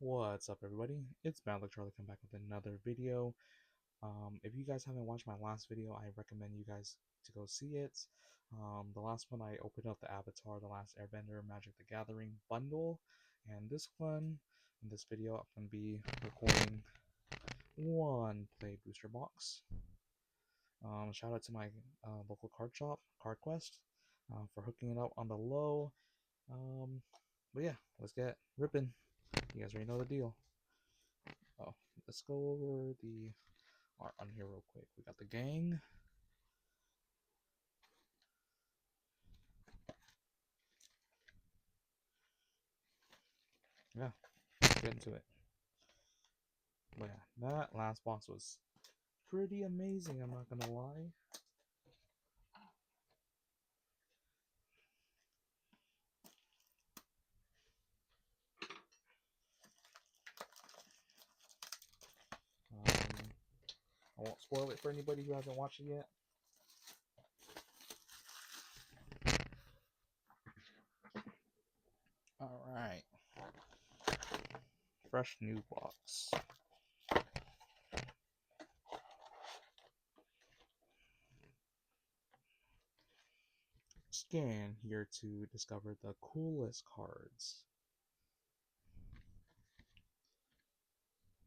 What's up, everybody? It's Bad Luck Charlie come back with another video. If you guys haven't watched my last video, I recommend you guys to go see it. The last one I opened up the Avatar, The Last Airbender, Magic the Gathering bundle, and this one, in this video, I'm going to be recording one play booster box. Shout out to my local card shop, Card Quest, for hooking it up on the low. But yeah, let's get ripping. You guys already know the deal. Oh, let's go over the art on here real quick. We got the gang. Yeah, let's get into it. But yeah, that last box was pretty amazing, I'm not gonna lie. I won't spoil it for anybody who hasn't watched it yet. Alright. Fresh new box. Scan here to discover the coolest cards.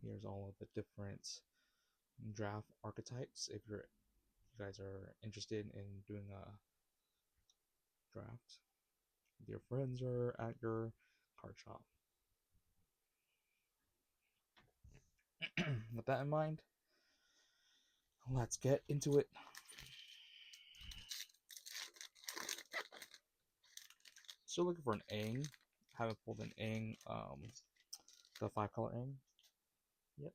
Here's all of the different draft archetypes if you guys are interested in doing a draft. Your friends are at your card shop. With that in mind, let's get into it. Still looking for an Aang. Haven't pulled an Aang, the 5-color Aang yet.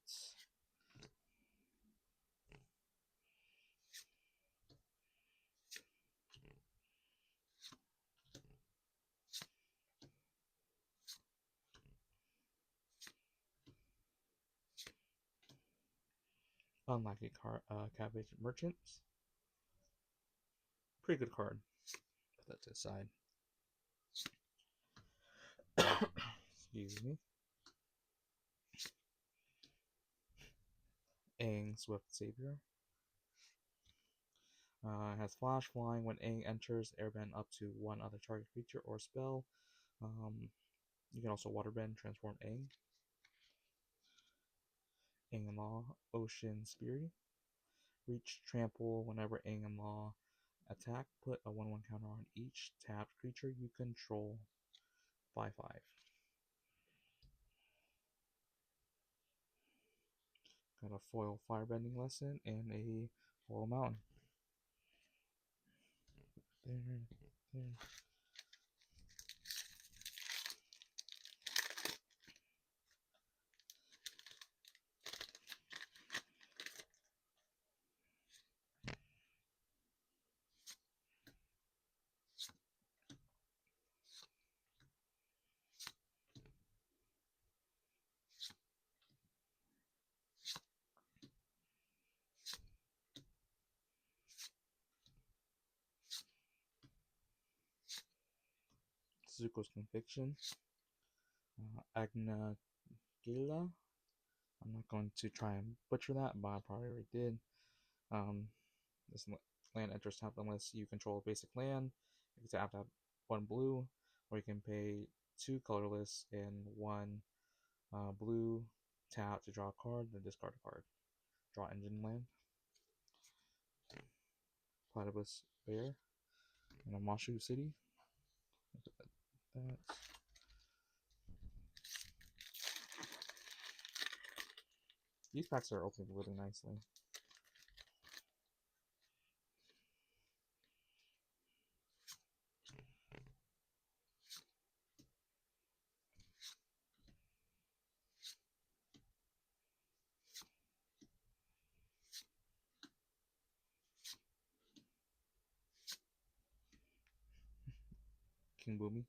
Unlucky card, Cabbage Merchants. Pretty good card. Put that to the side. Excuse me. Aang Swift Savior. Has Flash Flying. When Aang enters, airbend up to one other target creature or spell. You can also waterbend, transform Aang. Aang and Law, Ocean Spirit. Reach Trample. Whenever Aang and Law attack, put a 1/1 counter on each tapped creature you control. 5/5. Got a foil firebending lesson and a foil mountain. There. Zuko's Conviction. Agna Gila. I'm not going to try and butcher that, but I probably already did. This land enters tapped unless you control a basic land. You can tap 1 blue, or you can pay 2 colorless and 1 blue tap to draw a card, then discard a card. Draw engine land. Platypus Bear. And a Mashu City. Look at that. These packs are opening really nicely. King Boomy.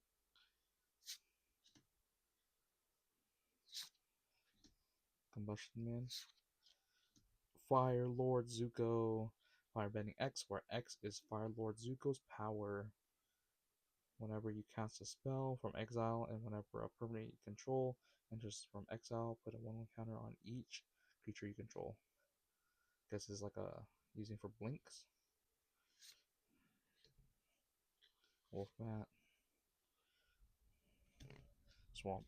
Combustion Man. Fire Lord Zuko. Firebending X, where X is Fire Lord Zuko's power. Whenever you cast a spell from exile and whenever a permanent you control Enters from exile, put a 1/1 counter on each creature you control. Guess it's like a using for blinks. Wolfbat. Swamp.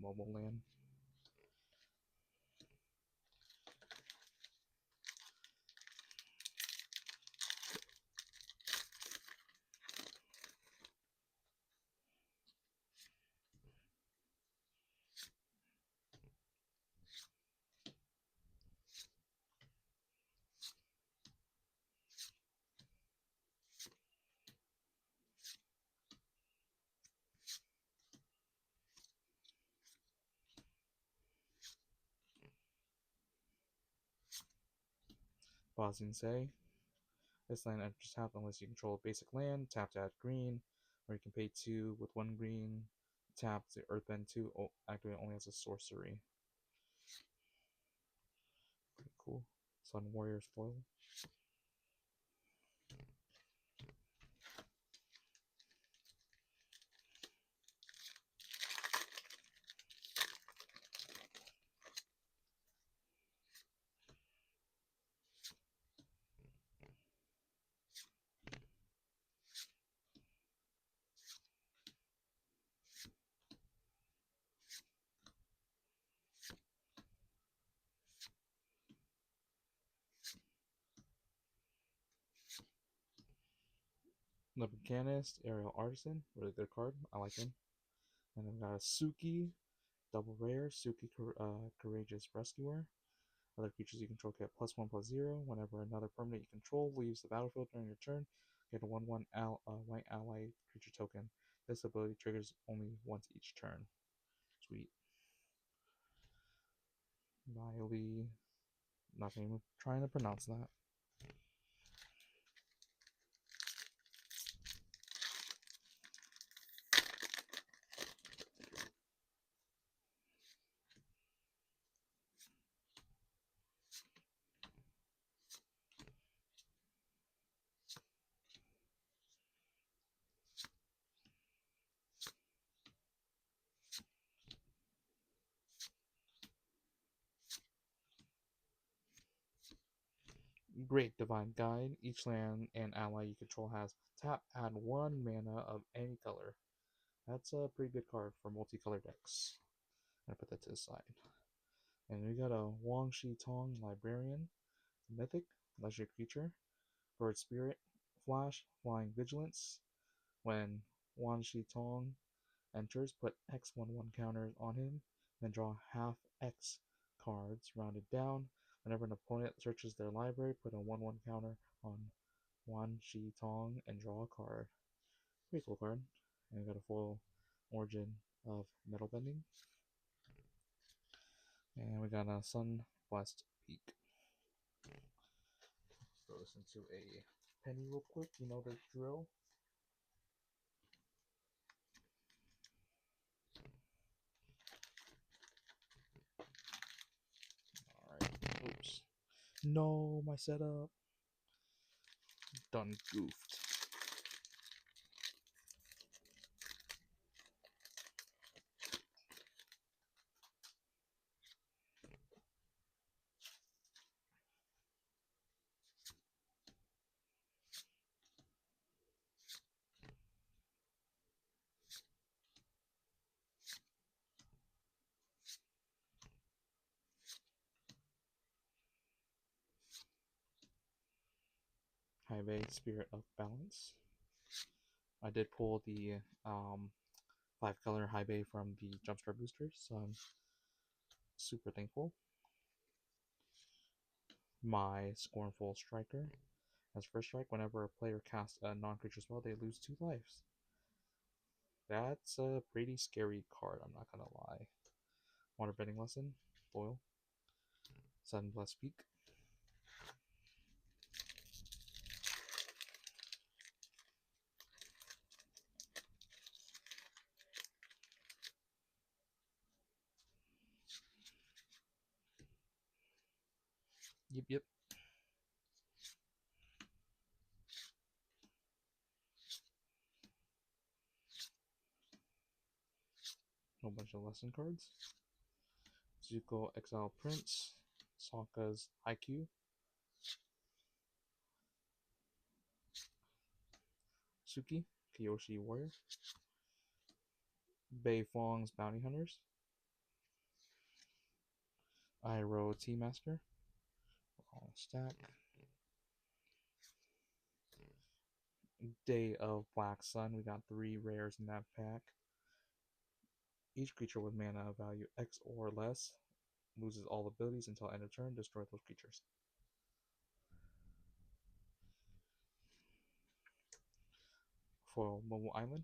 Mobile land. Pausing say. This land enters tap unless you control a basic land. Tap to add green, or you can pay 2 with 1 green. Tap to Earthbend 2, activate only as a sorcery. Pretty cool. Sun Warrior's foil. The Mechanist, Aerial Artisan, really good card. I like him. And then we got a Suki, double rare, Suki Courageous Rescuer. Other creatures you control get +1/+0. Whenever another permanent you control leaves the battlefield during your turn, get a 1/1 white ally creature token. This ability triggers only once each turn. Sweet. Miley. Not even trying to pronounce that. Great Divine Guide. Each land and ally you control has tap, add 1 mana of any color. That's a pretty good card for multicolor decks. I'm gonna put that to the side. And we got a Wang Shi Tong Librarian, Mythic, legendary creature, Bird Spirit, Flash, Flying Vigilance. When Wang Shi Tong enters, put X 1/1 counters on him, then draw half X cards, rounded down. Whenever an opponent searches their library, put a 1/1 counter on Wan Shi Tong and draw a card. Pretty cool card. And we got a full Origin of Metal Bending. And we got a Sunblessed Peak. Throw this into a penny real quick, you know the drill. Alright, oops. No, my setup. Done goofed. High Bay Spirit of Balance. I did pull the 5-color High Bay from the Jumpstart boosters, so I'm super thankful. My Scornful Striker. As first strike, whenever a player casts a non-creature spell, they lose 2 lives. That's a pretty scary card, I'm not gonna lie. Waterbending Lesson, foil. Sunblessed Peak. Yep. A bunch of lesson cards. Zuko Exile Prince. Sokka's Haikyuu. Suki, Kyoshi Warrior. Bei Fong's Bounty Hunters. Iroh Tea Master. Wrong stack. Day of Black Sun. We got 3 rares in that pack. Each creature with mana value X or less loses all abilities until end of turn. Destroy those creatures. For Momo Island.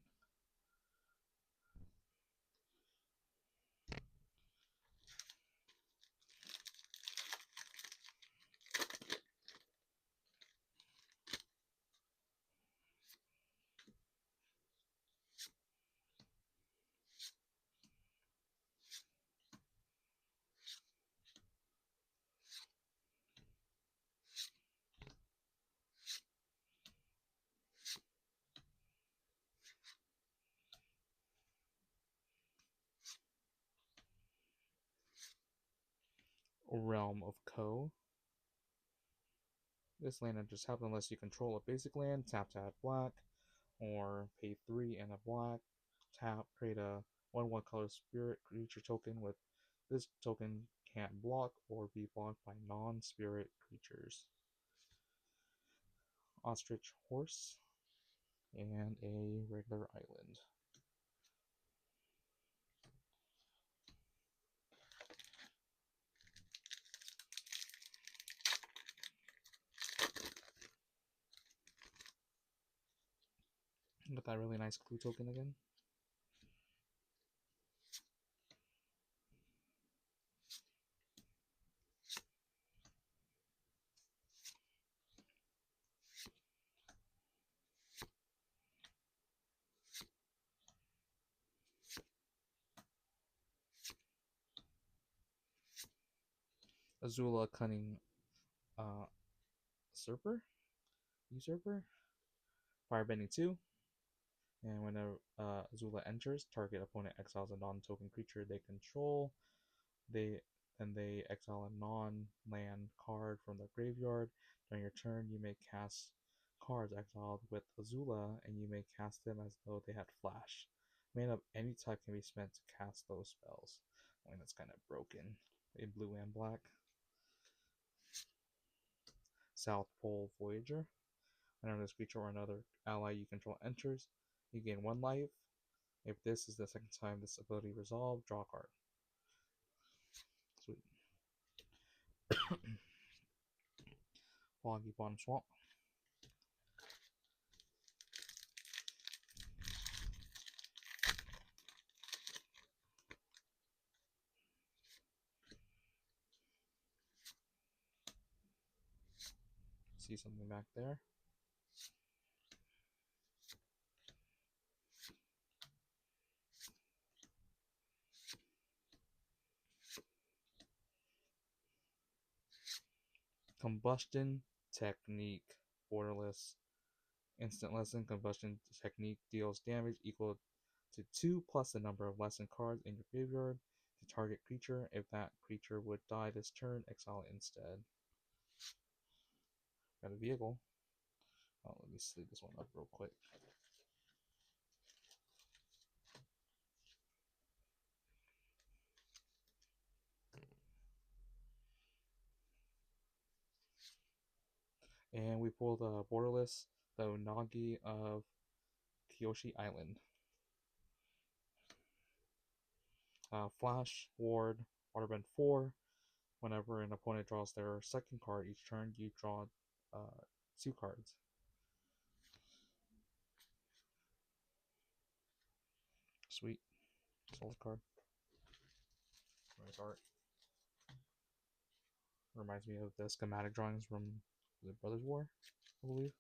Realm of Ko. This land enters tap unless you control a basic land. Tap to add black, or pay 3 and a black. Tap, create a 1/1 color spirit creature token with this token can't block or be blocked by non-spirit creatures. Ostrich Horse, and a regular island. Got that really nice clue token again. Azula Cunning Usurper, Firebending 2, and when Azula enters, target opponent exiles a non-token creature they control. They exile a non-land card from the graveyard. During your turn, you may cast cards exiled with Azula, and you may cast them as though they had flash. Mana of any type can be spent to cast those spells. I mean, that's kind of broken in blue and black. South Pole Voyager. Whenever this creature or another ally you control enters, you gain 1 life. If this is the second time this ability resolved, draw a card. Sweet. Foggy Bottom Swamp. See something back there. Combustion Technique. Borderless. Instant lesson. Combustion Technique deals damage equal to 2 plus the number of lesson cards in your graveyard to target creature. If that creature would die this turn, exile it instead. Got a vehicle. Oh, let me sleep this one up real quick. And we pulled Borderless, the Unagi of Kyoshi Island. Flash, Ward, Waterbend 4. Whenever an opponent draws their second card each turn, you draw 2 cards. Sweet. Solid card. Nice art. Reminds me of the schematic drawings from the Brothers War, I believe.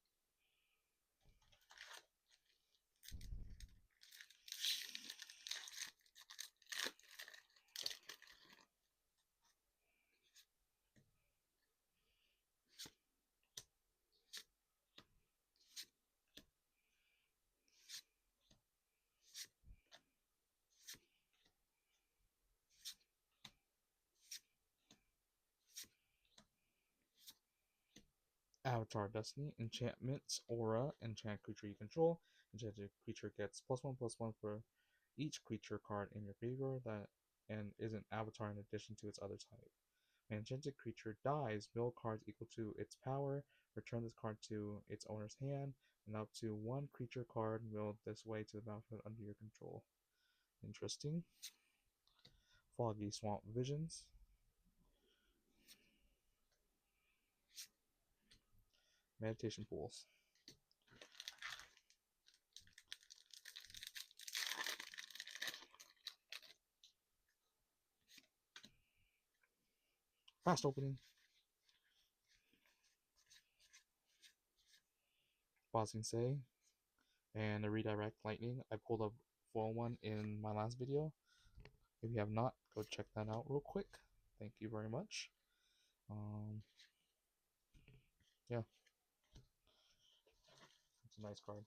Avatar Destiny, enchantments, aura, enchant creature you control. Enchanted creature gets +1/+1 for each creature card in your graveyard that and is an avatar in addition to its other type. When an enchanted creature dies, mill cards equal to its power, return this card to its owner's hand, and up to one creature card milled this way to the battlefield under your control. Interesting. Foggy Swamp Visions. Meditation Pools. Fast opening. Pausing Say. And the Redirect Lightning. I pulled a full one in my last video. If you have not, go check that out real quick. Thank you very much. Yeah. It's a nice card.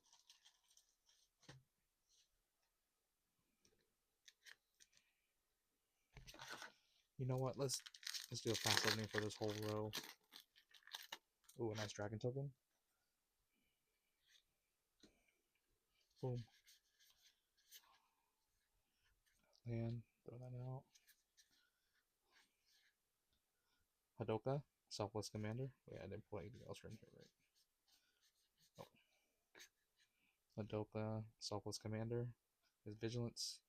You know what? Let's do a fast opening for this whole row. Ooh, a nice dragon token. Boom. And throw that out. Hadoka, Southwest Commander. Wait, I didn't put anything else right here, right? Oh. Hadoka, Southwest Commander. His Vigilance.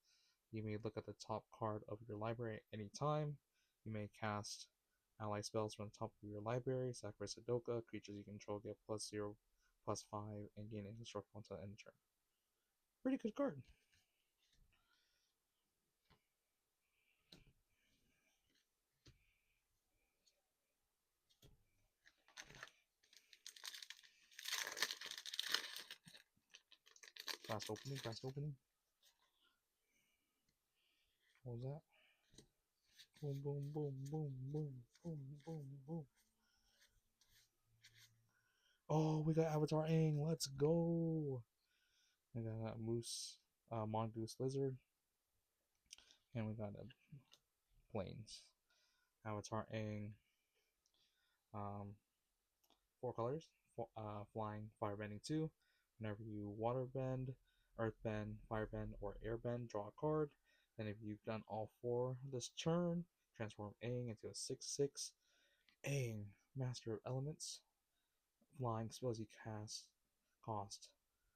You may look at the top card of your library at any time. You may cast ally spells from the top of your library. Sacrifice Hadoka. Creatures you control get +0/+5 and gain indestructible until end of turn. Pretty good card. Fast opening, fast opening. What was that? Boom, boom, boom, boom, boom, boom, boom, boom. Oh, we got Avatar Aang. Let's go. We got a Moose, Mongoose Lizard. And we got a Plains. Avatar Aang. 4 colors. Flying, Firebending 2. Whenever you Waterbend, Earthbend, Firebend, or Airbend, draw a card. Then if you've done all 4 this turn, transform Aang into a 6/6. Aang, Master of Elements. Flying spells you cast cost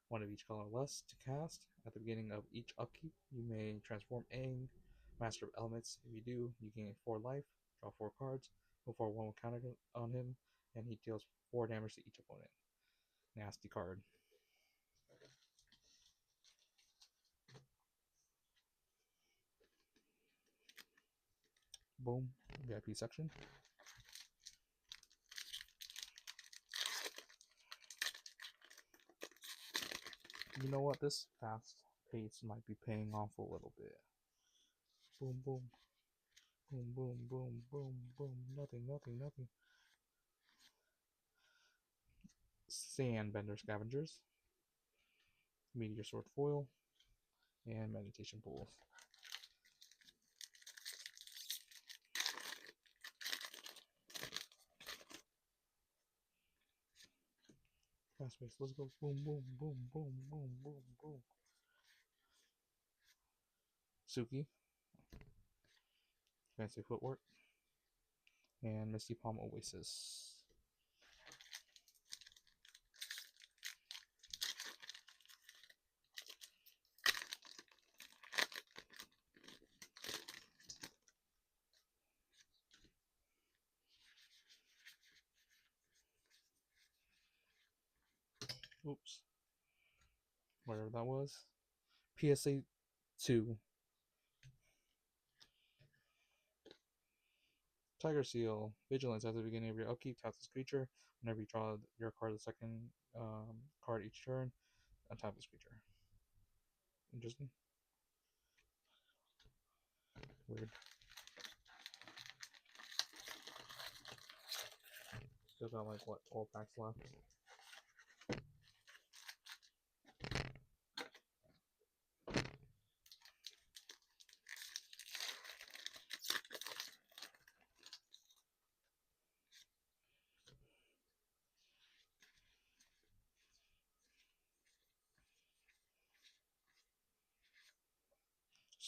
1 of each color less to cast. At the beginning of each upkeep, you may transform Aang, Master of Elements. If you do, you gain 4 life, draw 4 cards, before 1 will counter on him, and he deals 4 damage to each opponent. Nasty card. Boom. VIP section. You know what? This fast pace might be paying off a little bit. Boom, boom. Boom, boom, boom, boom, boom. Nothing, nothing, nothing. Sandbender Scavengers. Meteor Sword Foil. And Meditation Pools. Fast pace. Let's go. Boom, boom, boom, boom, boom, boom, boom. Suki. Fancy Footwork. And Misty Palm Oasis. Oops. Whatever that was. PSA 2. Tiger Seal. Vigilance. At the beginning of your upkeep, tap this creature. Whenever you draw your card, the second card each turn, untap this creature. Interesting. Weird. Still got like, what, 12 packs left?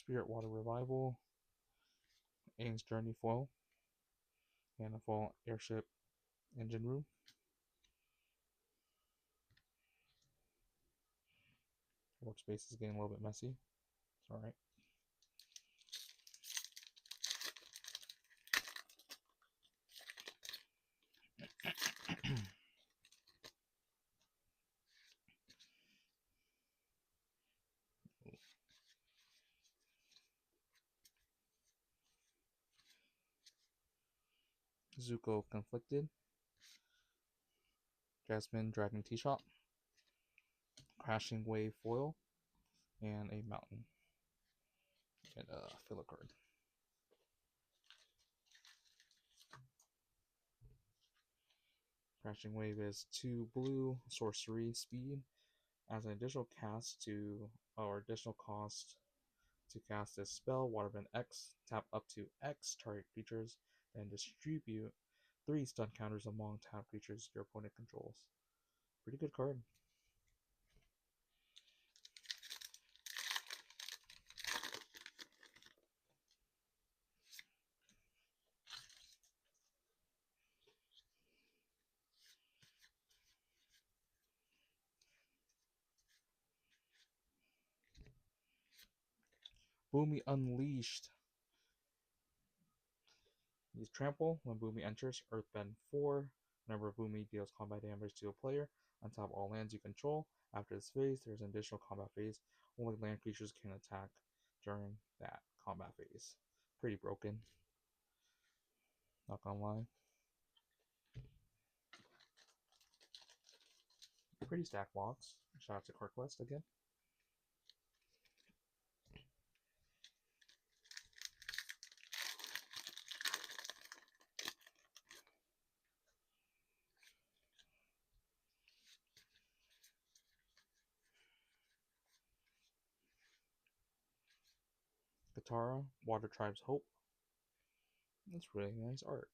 Spirit Water Revival, Aang's Journey foil, and a foil airship engine room. Workspace is getting a little bit messy. It's alright. Zuko Conflicted, Jasmine Dragon T-Shot, Crashing Wave foil, and a mountain. And a filler card. Crashing Wave is 2 blue, sorcery, speed. As an additional cast to, or additional cost to cast this spell, Waterbend X, tap up to X target creatures, then distribute 3 stun counters among tapped creatures your opponent controls. Pretty good card. Boomy Unleashed. Use Trample. When Boomy enters, Earthbend 4. Whenever Boomy deals combat damage to a player, untap all lands you control. After this phase, there's an additional combat phase. Only land creatures can attack during that combat phase. Pretty broken. Not gonna lie. Pretty stacked blocks. Shout out to Quest again. Katara, Water Tribe's Hope. That's really nice art.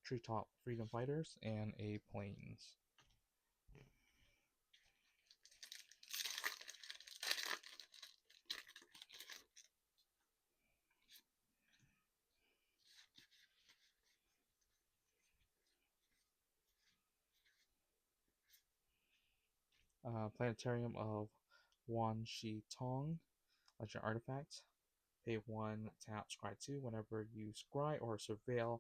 Treetop Freedom Fighters, and a Plains. Planetarium of Wan Shi Tong, Legend Artifact. Pay 1, tap, scry 2. Whenever you scry or surveil,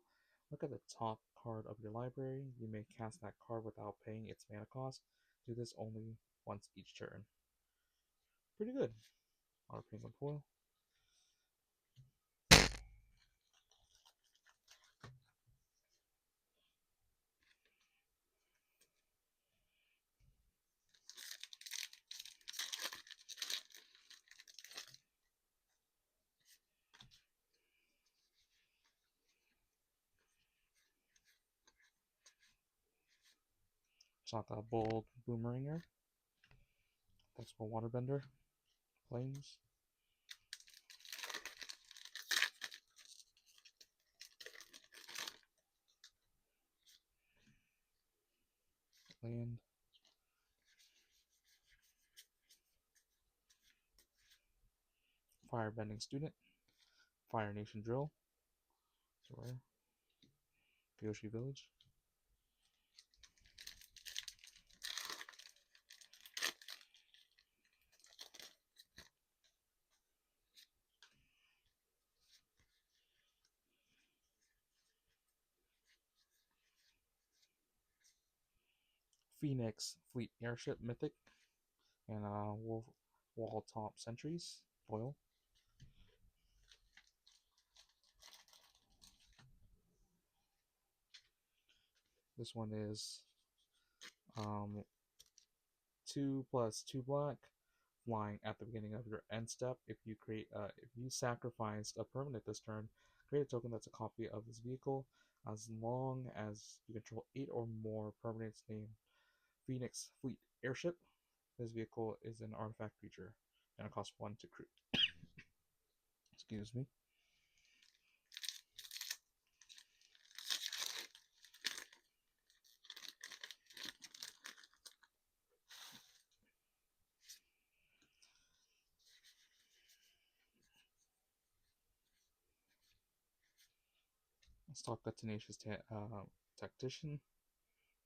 look at the top card of your library. You may cast that card without paying its mana cost. Do this only once each turn. Pretty good. Our Penguin foil. Shaka Bold Boomeringer. Flexible Waterbender. Plains. Land. Firebending Student. Fire Nation Drill. It's rare. Kyoshi Village. Phoenix Fleet Airship Mythic. And Wolf Wall Top Sentries foil. This one is 2+2 black, flying at the beginning of your end step. If you sacrificed a permanent this turn, create a token that's a copy of this vehicle. As long as you control 8 or more permanents named Phoenix Fleet Airship, this vehicle is an artifact creature, and it costs 1 to create. Excuse me. Stalk the tenacious tactician.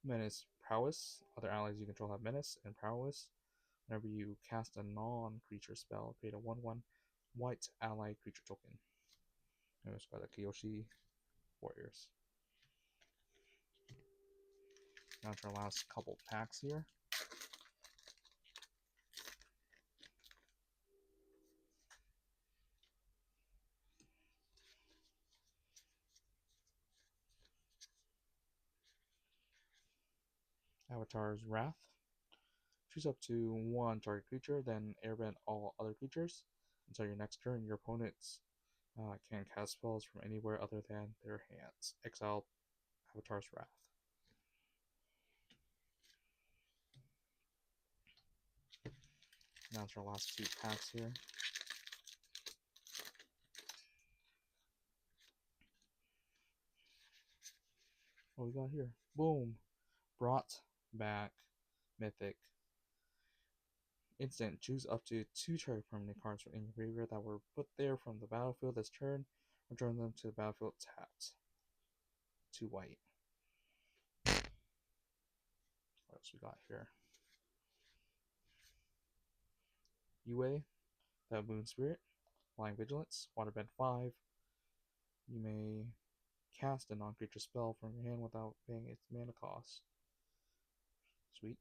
Menace prowess. Other allies you control have menace and prowess. Whenever you cast a non-creature spell, create a 1/1 white ally creature token. And it's by the Kiyoshi Warriors. Now to our last couple packs here. Avatar's Wrath. Choose up to one target creature, then airbend all other creatures. Until your next turn, your opponents can cast spells from anywhere other than their hands. Exile Avatar's Wrath. Now to our last 2 packs here. What we got here? Boom! Brought back Mythic. Instant. Choose up to 2 target permanent cards from in your graveyard that were put there from the battlefield this turn. Return them to the battlefield tapped. 2 white. What else we got here? Yue, the Moon Spirit, Flying Vigilance, Waterbend 5. You may cast a non-creature spell from your hand without paying its mana cost. Sweet.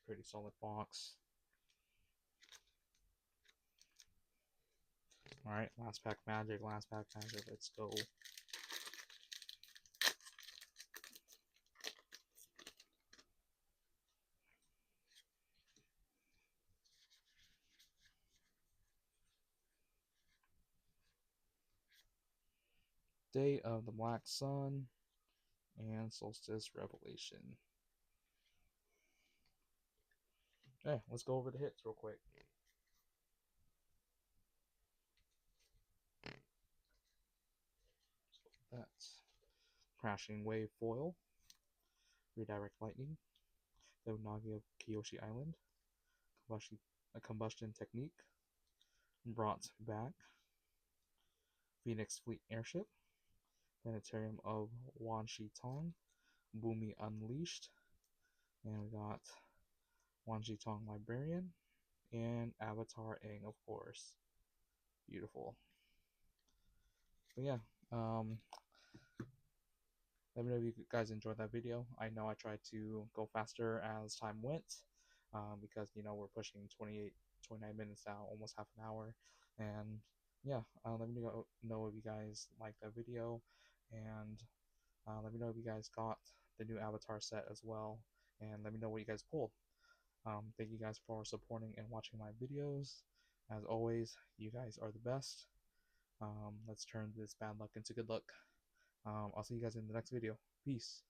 Pretty solid box. Alright, last pack magic, let's go. Day of the Black Sun and Solstice Revelation. Okay, let's go over the hits real quick. That's Crashing Wave Foil, Redirect Lightning, the Unagi of Kyoshi Island, Combustion Technique, Brought Back, Phoenix Fleet Airship, Planetarium of Wan Shi Tong, Boomy Unleashed, and we got Wan Shi Tong Librarian, and Avatar Aang, of course. Beautiful. But yeah, let me know if you guys enjoyed that video. I know I tried to go faster as time went, because we're pushing 29 minutes now, almost half an hour, and yeah, let me know if you guys liked that video, and let me know if you guys got the new Avatar set as well, and let me know what you guys pulled. Thank you guys for supporting and watching my videos. As always, you guys are the best. Let's turn this bad luck into good luck. I'll see you guys in the next video. Peace.